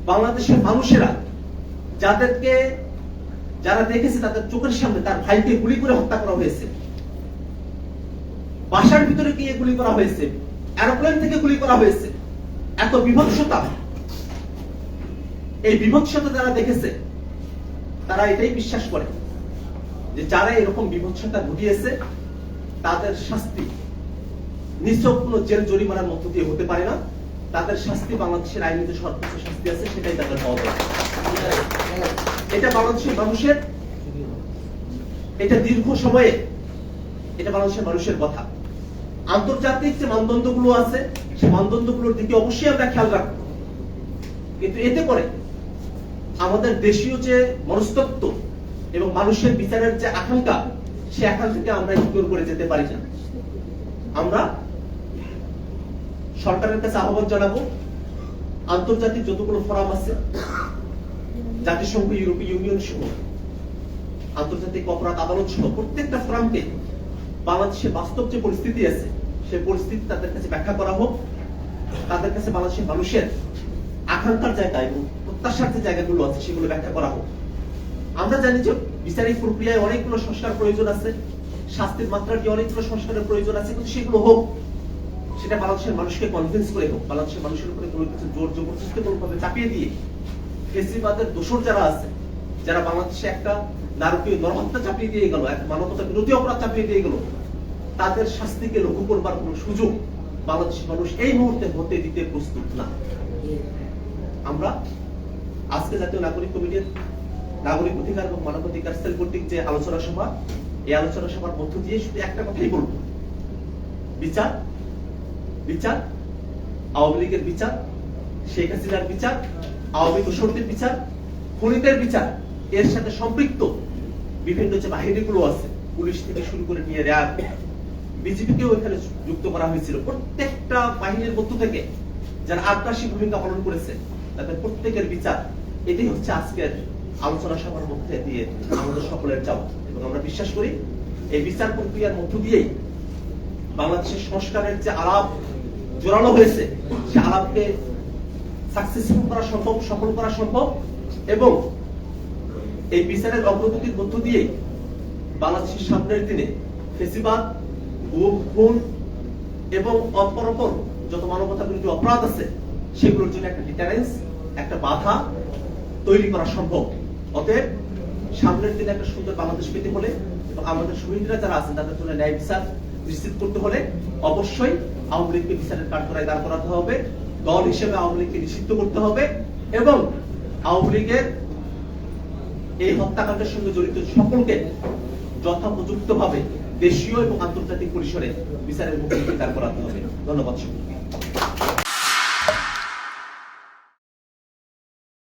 বাংলাদেশের মানুষেরা যারা দেখেছে তাদের চোখের সামনে তার ভাইকে গুলি করে হত্যা করা হয়েছে, বাসার ভিতরে গিয়ে গুলি করা হয়েছে, এরোপ্লেন থেকে গুলি করা হয়েছে, এত বিভৎসতা, এই বিভৎসতা যারা দেখেছে তারা এটাই বিশ্বাস করে যে যারা এরকম বিভৎসতা ঘটিয়েছে তাদের শাস্তি নিছক কোনো জেল জরিমানার মধ্য দিয়ে হতে পারে না। তাদের শাস্তি বাংলাদেশের আইনে যে সর্বোচ্চ শাস্তি আছে সেটাই তাদের পাওয়া দরকার। এটা বাংলাদেশের মানুষের, এটা দীর্ঘ সময়ে এটা বাংলাদেশের মানুষের কথা। আন্তর্জাতিক যে মানদণ্ডগুলো আছে সেই মানদণ্ডগুলোর দিকে অবশ্যই আমরা খেয়াল রাখবো, কিন্তু এতে করে আমাদের দেশীয় যে মনস্তত্ত্ব এবং মানুষের বিচারের যে আকাঙ্ক্ষা, সে আকাঙ্ক্ষাকে আমরা ইগনোর করে যেতে পারি না। আমরা সরকারের কাছে আহ্বান জানাবো, আন্তর্জাতিক যতগুলো ফোরাম আছে, জাতিসংঘ, ইউরোপীয় ইউনিয়ন সহ, আন্তর্জাতিক অপরাধ আদালত সহ প্রত্যেকটা ফোরামকে বাংলাদেশের বাস্তব যে পরিস্থিতি আছে সেই পরিস্থিতি তাদের কাছে ব্যাখ্যা করা হোক, তাদের কাছে বাংলাদেশের মানুষের আকাঙ্ক্ষার জায়গা এবং প্রত্যাশার যে জায়গাগুলো আছে সেগুলো ব্যাখ্যা করা হোক। আমরা জানি যে বিচারিক প্রক্রিয়ায় অনেকগুলো সংস্কার প্রয়োজন আছে, শাস্তির মাত্রাটি অনেকগুলো সংস্কারের প্রয়োজন আছে, কিন্তু সেগুলো হোক, সেটা বাংলাদেশের মানুষকে কনভিন্স করে হোক। বাংলাদেশের মানুষের উপরে কোনো কিছু জোর জবরদস্তি কোনোভাবে চাপিয়ে দিয়ে ফেসিবাদের দোষর যারা আছে, যারা বাংলাদেশে একটা নারকীয় নরহত্যা চাপিয়ে দিয়ে গেল, একটা মানবতা বিরোধী অপরাধ চাপিয়ে দিয়ে গেল, তাদের শাস্তিকে লক্ষ্য করবার কোনো সুযোগ বাংলাদেশের মানুষ এই মুহূর্তে হতে দিতে প্রস্তুত না। আমরা আজকে জাতীয় নাগরিক কমিটির নাগরিক অধিকার এবং মানবাধিকার সেল কর্তৃক যে আলোচনা সভা, এই আলোচনা সভার মধ্য দিয়ে শুধু একটা কথাই বলব, বিচার বিচার, আওয়ামী লীগের বিচার, শেখ হাসিনার বিচার, আওয়ামী দোষরদের বিচার, খুনিদের বিচার, এর সাথে সম্পৃক্ত বিভিন্ন যে বাহিনীগুলো আছে, পুলিশ থেকে শুরু করে নিয়ে র্যাব, বিজেপিকেও এখানে যুক্ত করা হয়েছিল, প্রত্যেকটা বাহিনীর মধ্য থেকে যারা আগ্রাসী ভূমিকা পালন করেছে তাদের প্রত্যেকের বিচার, এটাই হচ্ছে আজকের আলোচনা সভার মধ্যে দিয়ে আমাদের সকলের চাওয়া। এবং আমরা বিশ্বাস করি এই বিচার প্রক্রিয়ার মধ্য দিয়েই বাংলাদেশের সংস্কারের যে আলাপ জোরালো হয়েছে সে আলাপকে সাকসেসফুল করা সম্ভব, সফল করা সম্ভব, এবং এই বিচারের অগ্রগতির মধ্য দিয়েই বাংলাদেশের সামনের দিনে ফেসিবাদ, খুন এবং অপরাপর যত মানবতা বিরোধী অপরাধ আছে সেগুলোর জন্য একটা ডিটারেন্স, একটা বাধা তৈরি করা সম্ভব। অতএব সামনের দিনে একটা সুন্দর বাংলাদেশ পেতে হলে এবং আমাদের শহীদরা যারা আছেন তাদের জন্য ন্যায় বিচার নিশ্চিত করতে হলে অবশ্যই আওয়ামী লীগকে বিচারের কাঠগড়ায় দাঁড় করাতে হবে, দল হিসেবে আওয়ামী লীগকে নিষিদ্ধ করতে হবে এবং আওয়ামী লীগের এই হত্যাকাণ্ডের সঙ্গে জড়িত সকলকে যথোপযুক্তভাবে দেশীয় এবং আন্তর্জাতিক পরিসরে বিচারের মুখোমুখি দাঁড় করাতে হবে। ধন্যবাদ সকলকে।